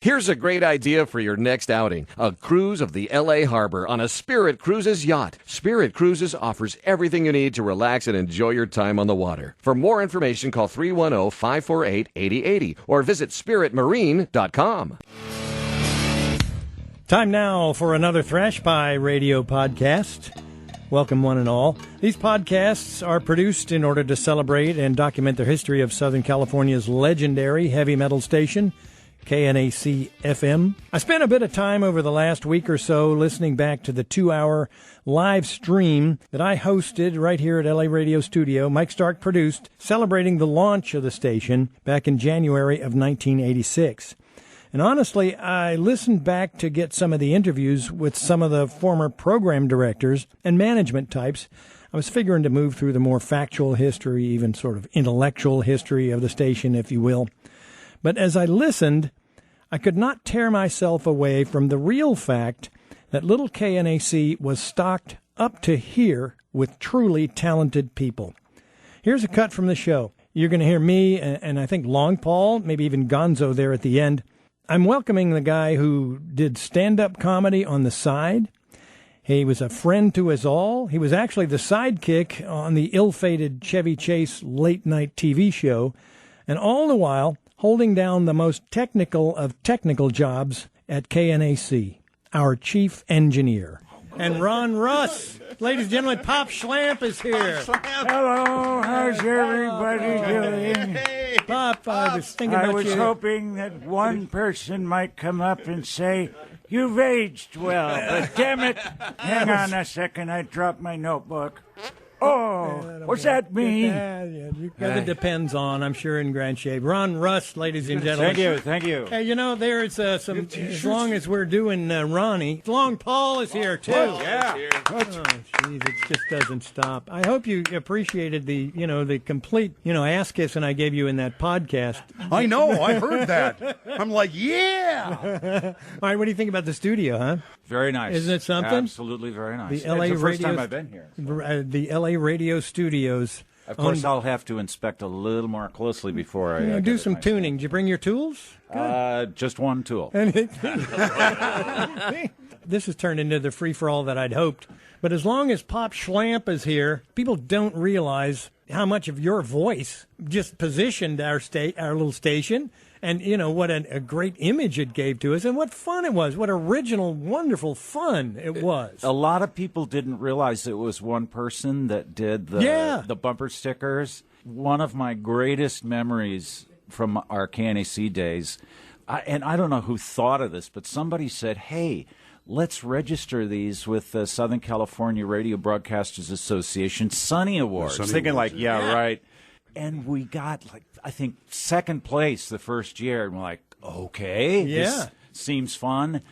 Here's a great idea for your next outing. A cruise of the L.A. Harbor on a Spirit Cruises yacht. Spirit Cruises offers everything you need to relax and enjoy your time on the water. For more information, call 310-548-8080 or visit spiritmarine.com. Time now for another Thrashpie Radio podcast. Welcome, one and all. These podcasts are produced in order to celebrate and document the history of Southern California's legendary heavy metal station, KNAC-FM. I spent a bit of time over the last week or so listening back to the 2-hour live stream that I hosted right here at LA Radio Studio. Mike Stark produced, celebrating the launch of the station back in January of 1986. And honestly, I listened back to get some of the interviews with some of the former program directors and management types. I was figuring to move through the more factual history, even sort of intellectual history of the station, if you will. But as I listened, I could not tear myself away from the real fact that little KNAC was stocked up to here with truly talented people. Here's a cut from the show. You're going to hear me and I think Long Paul, maybe even Gonzo there at the end. I'm welcoming the guy who did stand-up comedy on the side. He was a friend to us all. He was actually the sidekick on the ill-fated Chevy Chase late-night TV show. And all the while, holding down the most technical of technical jobs at KNAC, our chief engineer. And Ron Russ, ladies and gentlemen, Pop Schlamp is here. Hello, how's everybody doing? Pop, I was thinking about you. I was hoping that one person might come up and say, "You've aged well," but damn it, hang on a second, I dropped my notebook. Oh, what's that mean? You've got the Depends on, I'm sure, in grand shape. Ron Russ, ladies and gentlemen. Thank you. Hey, you know, there's some, as long as we're doing Ronnie, Long Paul is here, too. Yeah. Oh, jeez, it just doesn't stop. I hope you appreciated the complete, ass kissing I gave you in that podcast. I know, I heard that. I'm like, yeah. All right, what do you think about the studio, huh? Very nice. Isn't it something? Absolutely very nice. The LA it's the first radio, time I've been here. The LA Radio Studios. Of course, I'll have to inspect a little more closely before I do some tuning. Did you bring your tools? Just one tool. This has turned into the free-for-all that I'd hoped. But as long as Pop Schlamp is here, people don't realize how much of your voice just positioned our little station. And, what a great image it gave to us, and what fun it was. What original, wonderful fun it was. A lot of people didn't realize it was one person that did the bumper stickers. One of my greatest memories from our KNAC days, and I don't know who thought of this, but somebody said, hey, let's register these with the Southern California Radio Broadcasters Association Sunny Awards. Thinking like, yeah, right. And we got, I think, second place the first year. And we're like, okay, this seems fun.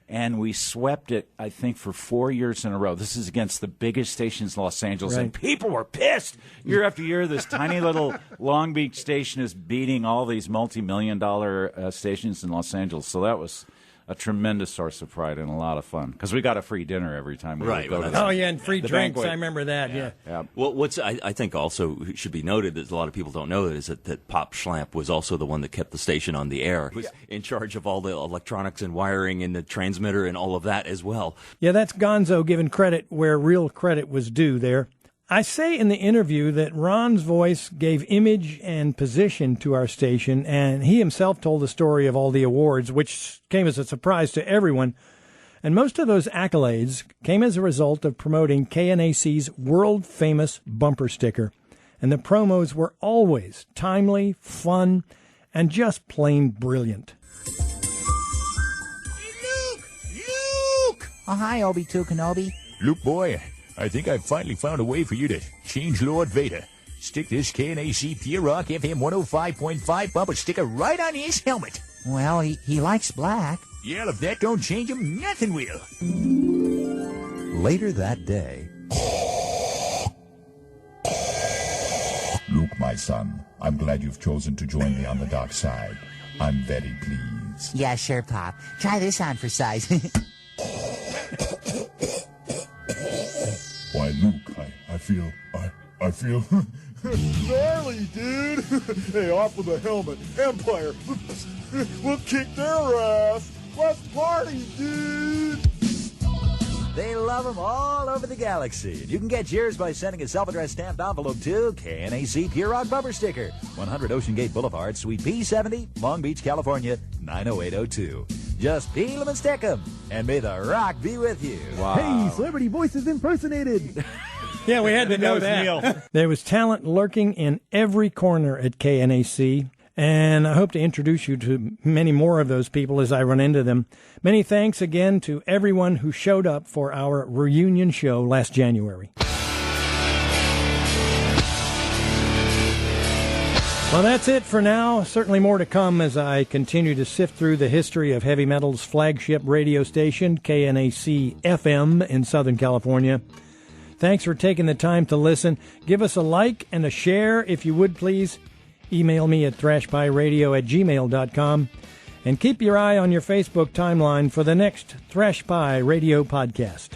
And we swept it, I think, for 4 years in a row. This is against the biggest stations in Los Angeles. Right. And people were pissed. Year after year, this tiny little Long Beach station is beating all these multi-million-dollar stations in Los Angeles. So that was a tremendous source of pride and a lot of fun because we got a free dinner every time we would go to and free drinks. Banquet. I remember that. Yeah. Well, what's I think also should be noted that a lot of people don't know is that Pop Schlamp was also the one that kept the station on the air. He was in charge of all the electronics and wiring and the transmitter and all of that as well. Yeah, that's Gonzo giving credit where real credit was due there. I say in the interview that Ron's voice gave image and position to our station, and he himself told the story of all the awards, which came as a surprise to everyone. And most of those accolades came as a result of promoting KNAC's world-famous bumper sticker. And the promos were always timely, fun, and just plain brilliant. Hey, Luke! Oh, hi, Obi-Wan Kenobi. Luke, boy, I think I've finally found a way for you to change Lord Vader. Stick this KNAC Pure Rock FM 105.5 bumper sticker right on his helmet. Well, he likes black. Yeah, if that don't change him, nothing will. Later that day... Luke, my son, I'm glad you've chosen to join me on the dark side. I'm very pleased. Yeah, sure, Pop. Try this on for size. Why, Luke, I feel... Gnarly, dude. Hey, off with the helmet. Empire. We'll kick their ass. Let's party, dude. They love them all over the galaxy. You can get yours by sending a self-addressed stamped envelope to KNAC Pure Rock Bumper Sticker, 100 Ocean Gate Boulevard, Suite P70, Long Beach, California, 90802. Just peel them and stick them, and may the rock be with you. Wow. Hey, celebrity voices impersonated. Yeah, we had to know that. There was talent lurking in every corner at KNAC, and I hope to introduce you to many more of those people as I run into them. Many thanks again to everyone who showed up for our reunion show last January. Well, that's it for now. Certainly more to come as I continue to sift through the history of heavy metal's flagship radio station, KNAC-FM in Southern California. Thanks for taking the time to listen. Give us a like and a share if you would, please. Email me at thrashpieradio@gmail.com. And keep your eye on your Facebook timeline for the next Thrashpie Radio podcast.